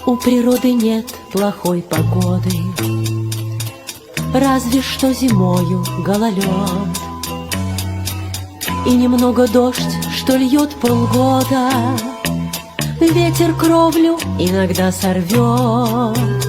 У природы нет плохой погоды, разве что зимою гололед. И немного дождь, что льет полгода, ветер кровлю иногда сорвет.